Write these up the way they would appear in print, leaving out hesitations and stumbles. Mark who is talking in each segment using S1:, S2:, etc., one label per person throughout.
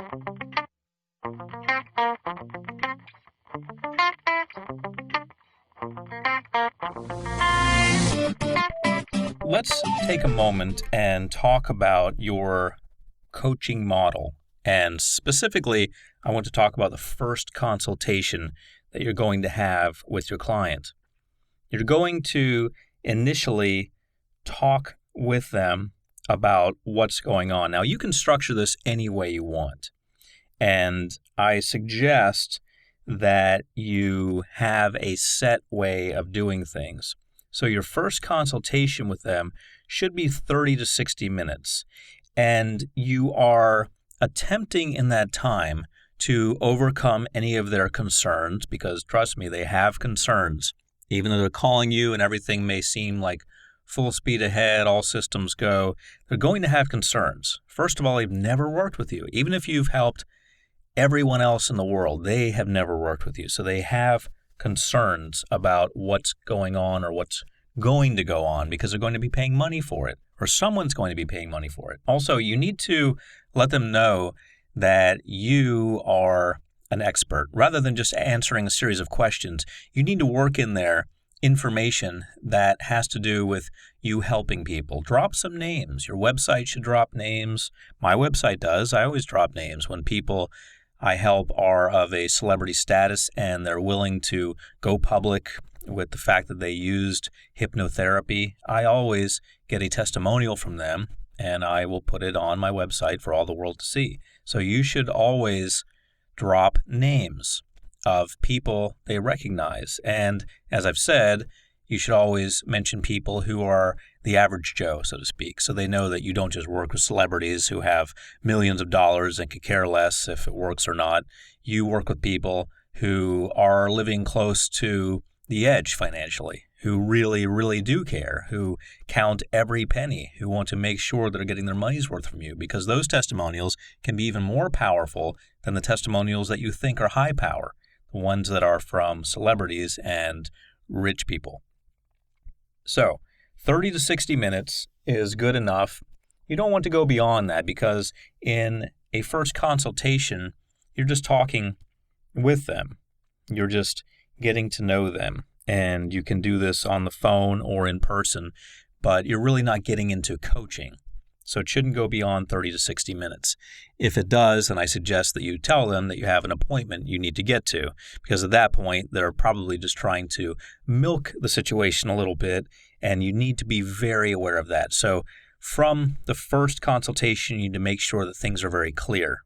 S1: Let's take a moment and talk about your coaching model. And specifically, I want to talk about the first consultation that you're going to have with your client. You're going to initially talk with them about what's going on. Now, you can structure this any way you want. And I suggest that you have a set way of doing things. So your first consultation with them should be 30 to 60 minutes. And you are attempting in that time to overcome any of their concerns, because trust me, they have concerns. Even though they're calling you and everything may seem like full speed ahead, all systems go, they're going to have concerns. First of all, they've never worked with you. Even if you've helped everyone else in the world, they have never worked with you. So they have concerns about what's going on or what's going to go on, because they're going to be paying money for it, or someone's going to be paying money for it. Also, you need to let them know that you are an expert. Rather than just answering a series of questions, you need to work in there information that has to do with you helping people. Drop some names. Your website should drop names. My website does. I always drop names when people I help are of a celebrity status and they're willing to go public with the fact that they used hypnotherapy. I always get a testimonial from them, and I will put it on my website for all the world to see. So you should always drop names of people they recognize. And as I've said, you should always mention people who are the average Joe, so to speak, so they know that you don't just work with celebrities who have millions of dollars and could care less if it works or not. You work with people who are living close to the edge financially, who really, really do care, who count every penny, who want to make sure they're getting their money's worth from you, because those testimonials can be even more powerful than the testimonials that you think are high power, the ones that are from celebrities and rich people. So 30 to 60 minutes is good enough. You don't want to go beyond that, because in a first consultation, you're just talking with them. You're just getting to know them. And you can do this on the phone or in person, but you're really not getting into coaching. So it shouldn't go beyond 30 to 60 minutes. If it does, then I suggest that you tell them that you have an appointment you need to get to, because at that point, they're probably just trying to milk the situation a little bit, and you need to be very aware of that. So from the first consultation, you need to make sure that things are very clear.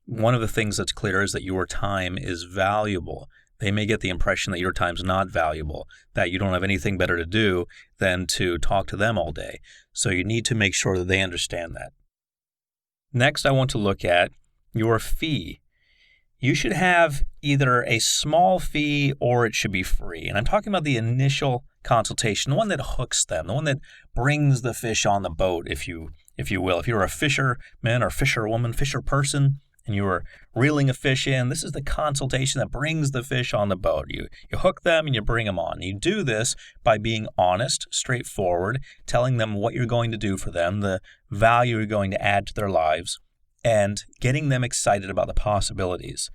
S1: One of the things that's clear is that your time is valuable. They may get the impression that your time's not valuable, that you don't have anything better to do than to talk to them all day. So you need to make sure that they understand that. Next, I want to look at your fee. You should have either a small fee or it should be free. And I'm talking about the initial consultation, the one that hooks them, the one that brings the fish on the boat, if you will. If you're a fisherman or fisherwoman, fisher person, and you are reeling a fish in, this is the consultation that brings the fish on the boat. You hook them and you bring them on. You do this by being honest, straightforward, telling them what you're going to do for them, the value you're going to add to their lives, and getting them excited about the possibilities.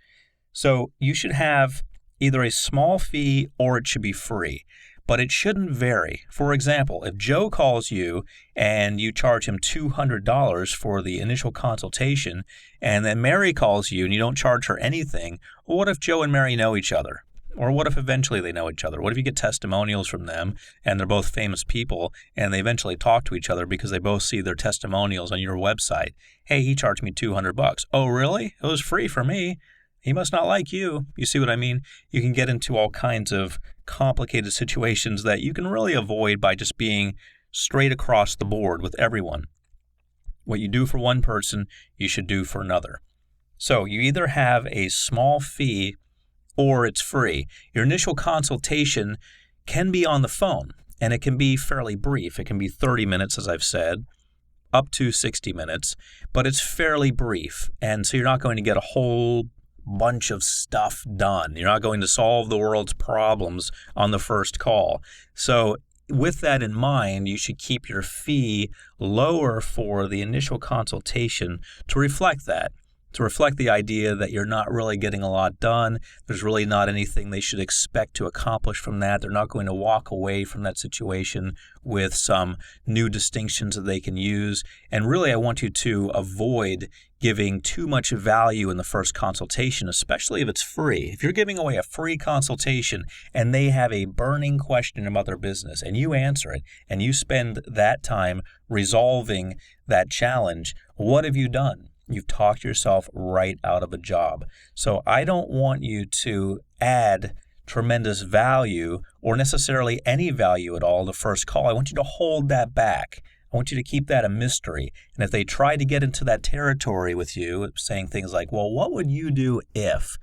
S1: So you should have either a small fee or it should be free. But it shouldn't vary. For example, if Joe calls you and you charge him $200 for the initial consultation, and then Mary calls you and you don't charge her anything, well, what if Joe and Mary know each other? Or what if eventually they know each other? What if you get testimonials from them and they're both famous people and they eventually talk to each other because they both see their testimonials on your website? Hey, he charged me $200. Oh, really? It was free for me. He must not like you. You see what I mean? You can get into all kinds of complicated situations that you can really avoid by just being straight across the board with everyone. What you do for one person, you should do for another. So you either have a small fee or it's free. Your initial consultation can be on the phone, and it can be fairly brief. It can be 30 minutes, as I've said, up to 60 minutes, but it's fairly brief. And so you're not going to get a whole bunch of stuff done. You're not going to solve the world's problems on the first call. So with that in mind, you should keep your fee lower for the initial consultation to reflect that. to reflect the idea that you're not really getting a lot done. There's really not anything they should expect to accomplish from that. They're not going to walk away from that situation with some new distinctions that they can use. And really, I want you to avoid giving too much value in the first consultation, especially if it's free. If you're giving away a free consultation and they have a burning question about their business and you answer it and you spend that time resolving that challenge, what have you done? You've talked yourself right out of a job. So I don't want you to add tremendous value or necessarily any value at all in the first call. I want you to hold that back. I want you to keep that a mystery. And if they try to get into that territory with you, saying things like, well, what would you do if?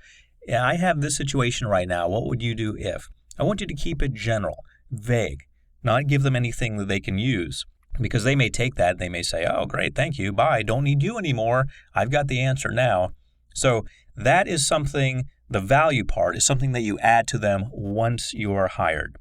S1: Yeah, I have this situation right now. What would you do if? I want you to keep it general, vague, not give them anything that they can use. Because they may take that, they may say, oh, great, thank you, bye, don't need you anymore, I've got the answer now. So that is something, the value part is something that you add to them once you are hired.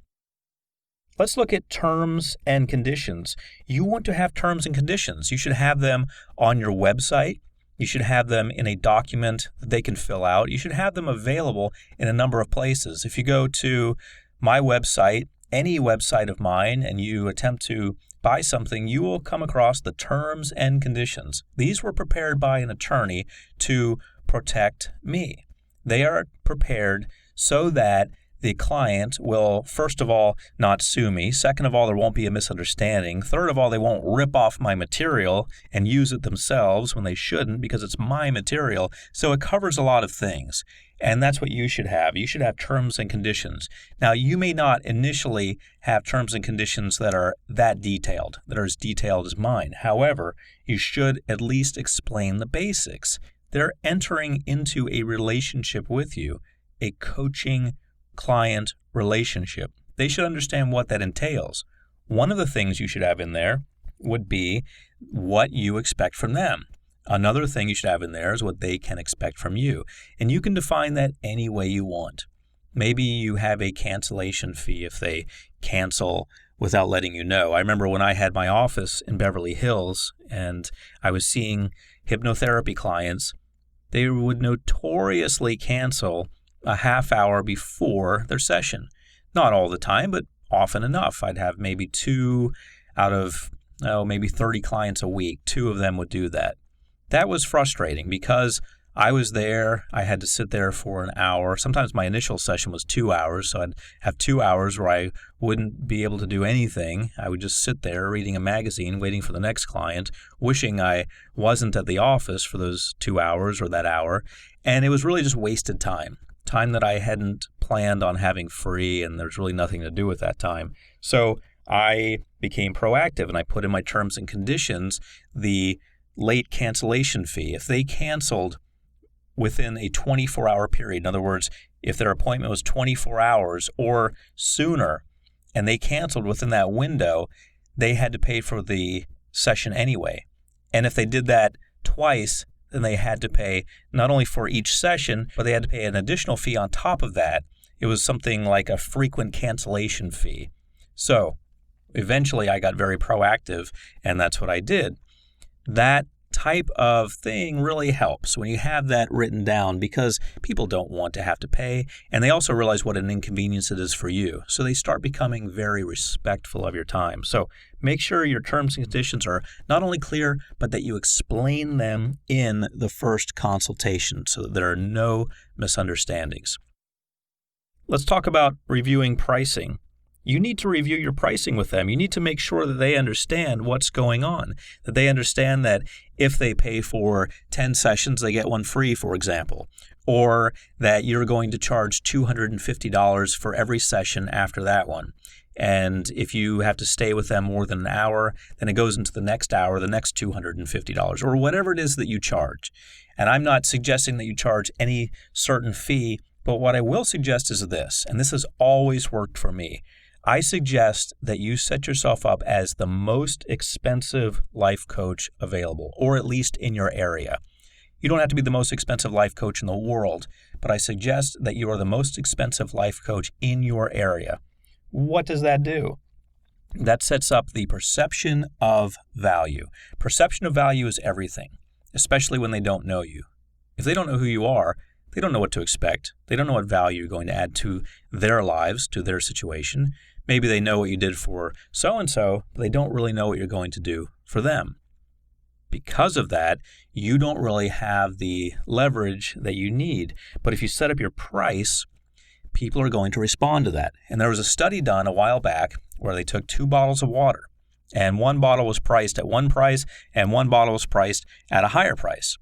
S1: Let's look at terms and conditions. You want to have terms and conditions. You should have them on your website. You should have them in a document that they can fill out. You should have them available in a number of places. If you go to my website, any website of mine, and you attempt to buy something, you will come across the terms and conditions. These were prepared by an attorney to protect me. They are prepared so that the client will, first of all, not sue me. Second of all, there won't be a misunderstanding. Third of all, they won't rip off my material and use it themselves when they shouldn't because it's my material. So it covers a lot of things. And that's what you should have. You should have terms and conditions. Now, you may not initially have terms and conditions that are that detailed, that are as detailed as mine. However, you should at least explain the basics. They're entering into a relationship with you, a coaching client relationship. They should understand what that entails. One of the things you should have in there would be what you expect from them. Another thing you should have in there is what they can expect from you. And you can define that any way you want. Maybe you have a cancellation fee if they cancel without letting you know. I remember when I had my office in Beverly Hills and I was seeing hypnotherapy clients, they would notoriously cancel a half hour before their session. Not all the time, but often enough. I'd have maybe 2 out of maybe 30 clients a week. 2 of them would do that. That was frustrating because I was there. I had to sit there for an hour. Sometimes my initial session was 2 hours, so I'd have 2 hours where I wouldn't be able to do anything. I would just sit there reading a magazine, waiting for the next client, wishing I wasn't at the office for those 2 hours or that hour. And it was really just wasted time that I hadn't planned on having free, and there's really nothing to do with that time. So I became proactive, and I put in my terms and conditions the late cancellation fee. If they canceled within a 24-hour period, in other words, if their appointment was 24 hours or sooner, and they canceled within that window, they had to pay for the session anyway. And if they did that twice, then they had to pay not only for each session, but they had to pay an additional fee on top of that. It was something like a frequent cancellation fee. So eventually I got very proactive, and that's what I did. That type of thing really helps when you have that written down because people don't want to have to pay, and they also realize what an inconvenience it is for you. So they start becoming very respectful of your time. So make sure your terms and conditions are not only clear, but that you explain them in the first consultation so that there are no misunderstandings. Let's talk about reviewing pricing. You need to review your pricing with them. You need to make sure that they understand what's going on, that they understand that if they pay for 10 sessions, they get one free, for example, or that you're going to charge $250 for every session after that one. And if you have to stay with them more than an hour, then it goes into the next hour, the next $250, or whatever it is that you charge. And I'm not suggesting that you charge any certain fee, but what I will suggest is this, and this has always worked for me. I suggest that you set yourself up as the most expensive life coach available, or at least in your area. You don't have to be the most expensive life coach in the world, but I suggest that you are the most expensive life coach in your area. What does that do? That sets up the perception of value. Perception of value is everything, especially when they don't know you. If they don't know who you are, they don't know what to expect. They don't know what value you're going to add to their lives, to their situation. Maybe they know what you did for so-and-so, but they don't really know what you're going to do for them. Because of that, you don't really have the leverage that you need. But if you set up your price, people are going to respond to that. And there was a study done a while back where they took 2 bottles of water, and one bottle was priced at one price and one bottle was priced at a higher price.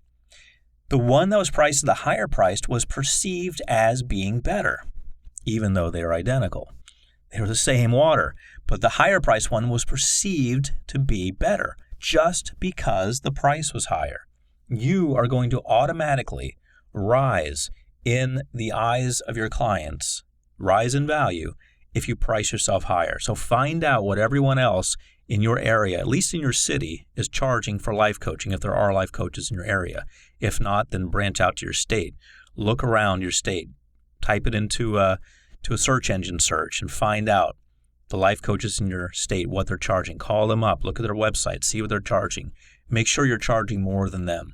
S1: The one that was priced at the higher price was perceived as being better, even though they were identical. They were the same water, but the higher price one was perceived to be better just because the price was higher. You are going to automatically rise in the eyes of your clients, rise in value if you price yourself higher. So find out what everyone else in your area, at least in your city, is charging for life coaching if there are life coaches in your area. If not, then branch out to your state. Look around your state. Type it into a search engine search and find out the life coaches in your state, what they're charging. Call them up. Look at their website. See what they're charging. Make sure you're charging more than them.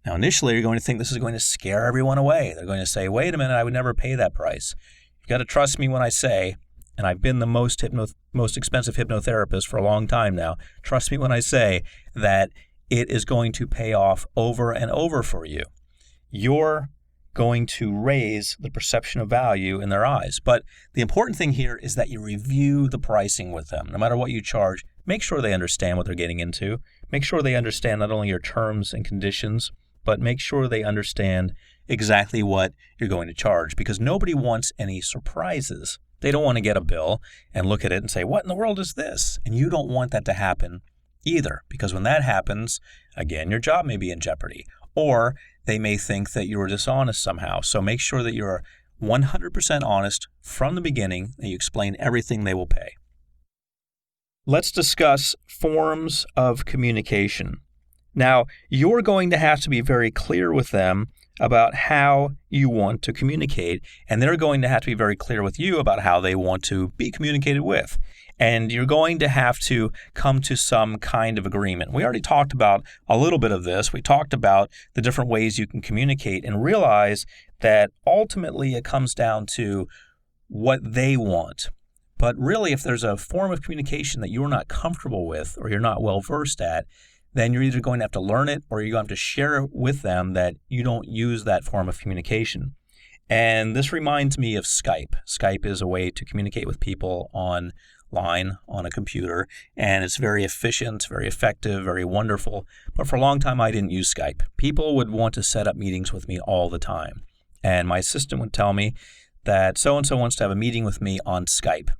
S1: Now, initially, you're going to think this is going to scare everyone away. They're going to say, wait a minute, I would never pay that price. You've got to trust me when I say, and I've been the most expensive hypnotherapist for a long time now, trust me when I say that it is going to pay off over and over for you. You're going to raise the perception of value in their eyes. But the important thing here is that you review the pricing with them. No matter what you charge, make sure they understand what they're getting into. Make sure they understand not only your terms and conditions, but make sure they understand exactly what you're going to charge, because nobody wants any surprises. They don't want to get a bill and look at it and say, what in the world is this? And you don't want that to happen either, because when that happens, again, your job may be in jeopardy, or they may think that you were dishonest somehow. So make sure that you're 100% honest from the beginning, and you explain everything they will pay. Let's discuss forms of communication. Now, you're going to have to be very clear with them about how you want to communicate, and they're going to have to be very clear with you about how they want to be communicated with. And you're going to have to come to some kind of agreement. We already talked about a little bit of this. We talked about the different ways you can communicate, and realize that ultimately it comes down to what they want. But really, if there's a form of communication that you're not comfortable with or you're not well versed at, then you're either going to have to learn it or you're going to have to share with them that you don't use that form of communication. And this reminds me of Skype. Skype is a way to communicate with people online on a computer, and it's very efficient, very effective, very wonderful. But for a long time, I didn't use Skype. People would want to set up meetings with me all the time. And my assistant would tell me that so-and-so wants to have a meeting with me on Skype.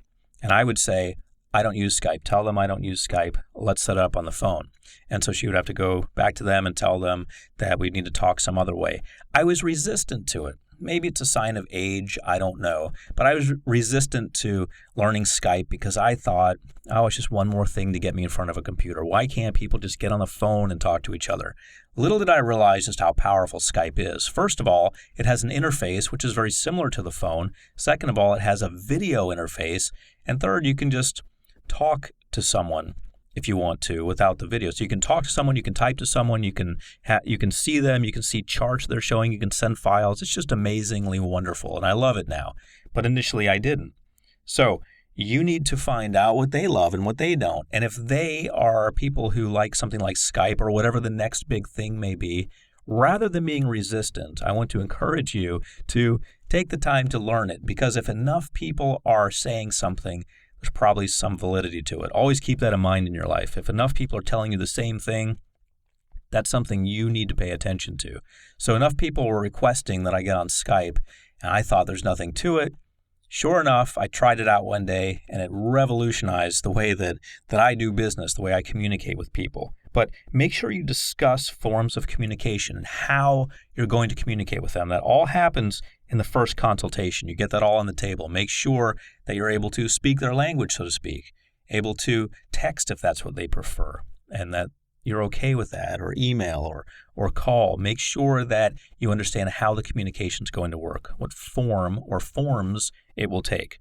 S1: And I would say, I don't use Skype. Tell them I don't use Skype. Let's set it up on the phone. And so she would have to go back to them and tell them that we need to talk some other way. I was resistant to it. Maybe it's a sign of age, I don't know. But I was resistant to learning Skype because I thought, oh, it's just one more thing to get me in front of a computer. Why can't people just get on the phone and talk to each other? Little did I realize just how powerful Skype is. First of all, it has an interface which is very similar to the phone. Second of all, it has a video interface. And third, you can just talk to someone if you want to without the video. So you can talk to someone, you can type to someone, you can see them, you can see charts they're showing, you can send files. It's just amazingly wonderful, and I love it now. But initially I didn't. So you need to find out what they love and what they don't. And if they are people who like something like Skype or whatever the next big thing may be, rather than being resistant, I want to encourage you to take the time to learn it, because if enough people are saying something, there's probably some validity to it. Always keep that in mind in your life. If enough people are telling you the same thing, that's something you need to pay attention to. So enough people were requesting that I get on Skype, and I thought there's nothing to it. Sure enough, I tried it out one day, and it revolutionized the way that I do business, the way I communicate with people. But make sure you discuss forms of communication and how you're going to communicate with them. That all happens in the first consultation. You get that all on the table. Make sure that you're able to speak their language, so to speak, able to text if that's what they prefer, and that you're okay with that, or email or call. Make sure that you understand how the communication is going to work, what form or forms it will take.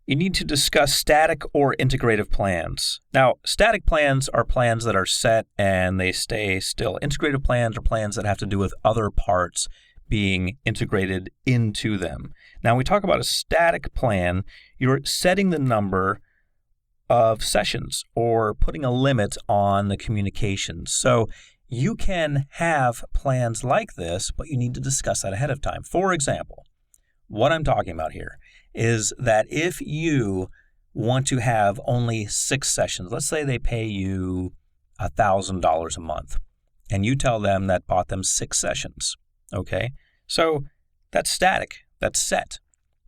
S1: You need to discuss static or integrative plans. Now, static plans are plans that are set and they stay still. Integrative plans are plans that have to do with other parts being integrated into them. Now, when we talk about a static plan, you're setting the number of sessions or putting a limit on the communications. So you can have plans like this, but you need to discuss that ahead of time. For example, what I'm talking about here is that if you want to have only 6 sessions, let's say they pay you $1,000 a month, and you tell them that bought them 6 sessions, okay? So that's static, that's set.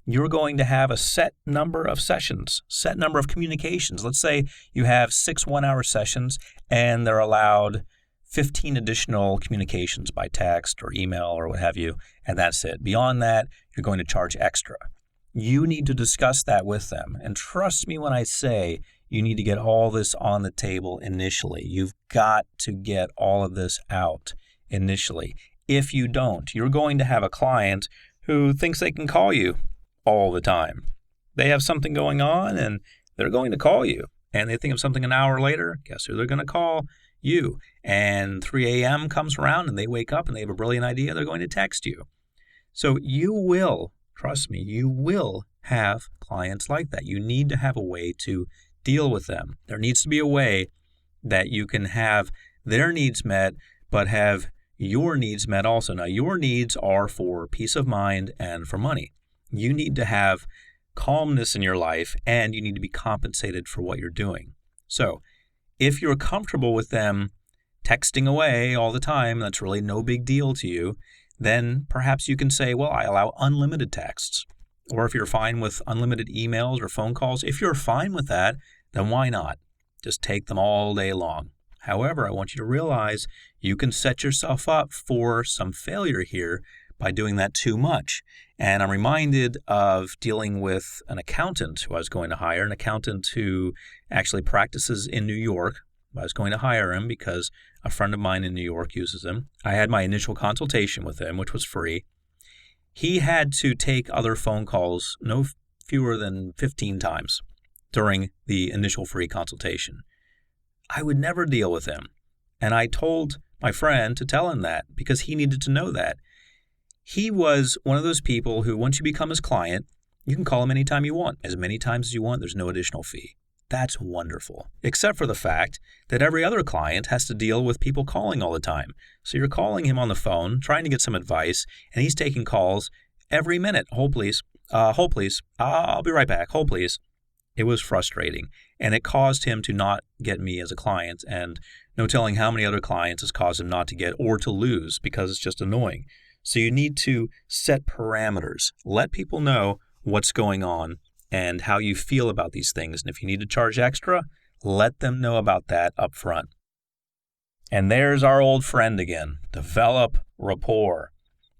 S1: You're going to have a set number of sessions, set number of communications. Let's say you have 6 one-hour sessions, and they're allowed 15 additional communications by text or email or what have you, and that's it. Beyond that, you're going to charge extra. You need to discuss that with them. And trust me when I say you need to get all this on the table initially. You've got to get all of this out initially. If you don't, you're going to have a client who thinks they can call you all the time. They have something going on and they're going to call you. And they think of something an hour later, guess who they're going to call? You. And 3 a.m. comes around and they wake up and they have a brilliant idea. They're going to text you. So you will, trust me, you will have clients like that. You need to have a way to deal with them. There needs to be a way that you can have their needs met, but have your needs met also. Now, your needs are for peace of mind and for money. You need to have calmness in your life, and you need to be compensated for what you're doing. So if you're comfortable with them texting away all the time, that's really no big deal to you, then perhaps you can say, well, I allow unlimited texts. Or if you're fine with unlimited emails or phone calls, if you're fine with that, then why not? Just take them all day long. However, I want you to realize you can set yourself up for some failure here by doing that too much. And I'm reminded of dealing with an accountant who I was going to hire, an accountant who actually practices in New York. I was going to hire him because a friend of mine in New York uses him. I had my initial consultation with him, which was free. He had to take other phone calls no fewer than 15 times during the initial free consultation. I would never deal with him. And I told my friend to tell him that because he needed to know that. He was one of those people who, once you become his client, you can call him anytime you want. As many times as you want, there's no additional fee. That's wonderful. Except for the fact that every other client has to deal with people calling all the time. So you're calling him on the phone, trying to get some advice, and he's taking calls every minute. Hold, please. Hold, please. I'll be right back. Hold, please. It was frustrating, and it caused him to not get me as a client, and no telling how many other clients has caused him not to get or to lose because it's just annoying. So you need to set parameters. Let people know what's going on and how you feel about these things. And if you need to charge extra, let them know about that up front. And there's our old friend again. Develop rapport.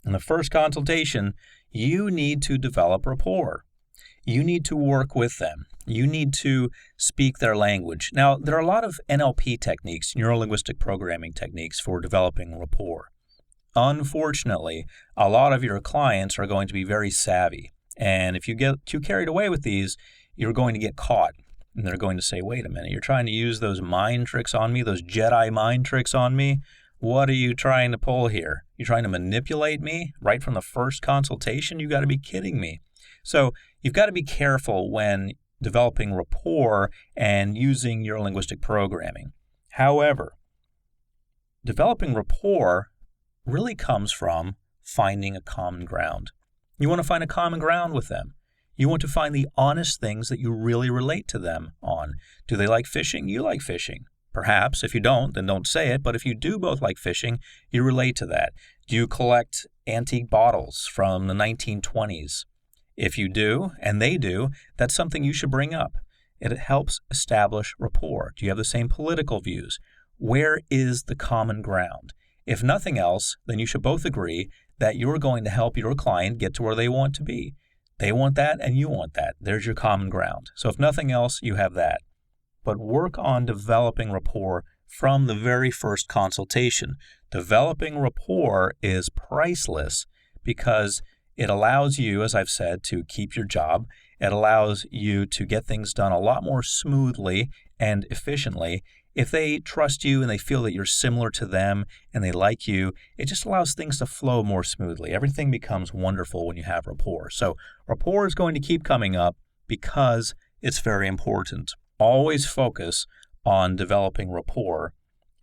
S1: In the first consultation, you need to develop rapport. You need to work with them. You need to speak their language. Now, there are a lot of NLP techniques, neuro-linguistic programming techniques for developing rapport. Unfortunately, a lot of your clients are going to be very savvy. And if you get too carried away with these, you're going to get caught. And they're going to say, wait a minute, you're trying to use those mind tricks on me, those Jedi mind tricks on me? What are you trying to pull here? You're trying to manipulate me right from the first consultation? You got to be kidding me. So you've got to be careful when developing rapport and using neuro-linguistic programming. However, developing rapport really comes from finding a common ground. You want to find a common ground with them. You want to find the honest things that you really relate to them on. Do they like fishing? You like fishing. Perhaps. If you don't, then don't say it. But if you do both like fishing, you relate to that. Do you collect antique bottles from the 1920s? If you do, and they do, that's something you should bring up. It helps establish rapport. Do you have the same political views? Where is the common ground? If nothing else, then you should both agree that you're going to help your client get to where they want to be. They want that and you want that. There's your common ground. So if nothing else, you have that. But work on developing rapport from the very first consultation. Developing rapport is priceless because it allows you, as I've said, to keep your job, It allows you to get things done a lot more smoothly and efficiently. If they trust you and they feel that you're similar to them and they like you, it just allows things to flow more smoothly. Everything becomes wonderful when you have rapport. So rapport is going to keep coming up because it's very important. Always focus on developing rapport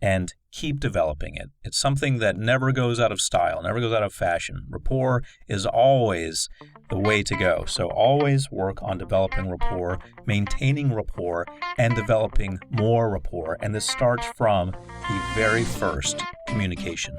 S1: and keep developing it. It's something that never goes out of style, never goes out of fashion. Rapport is always the way to go. So always work on developing rapport, maintaining rapport, and developing more rapport. And this starts from the very first communication.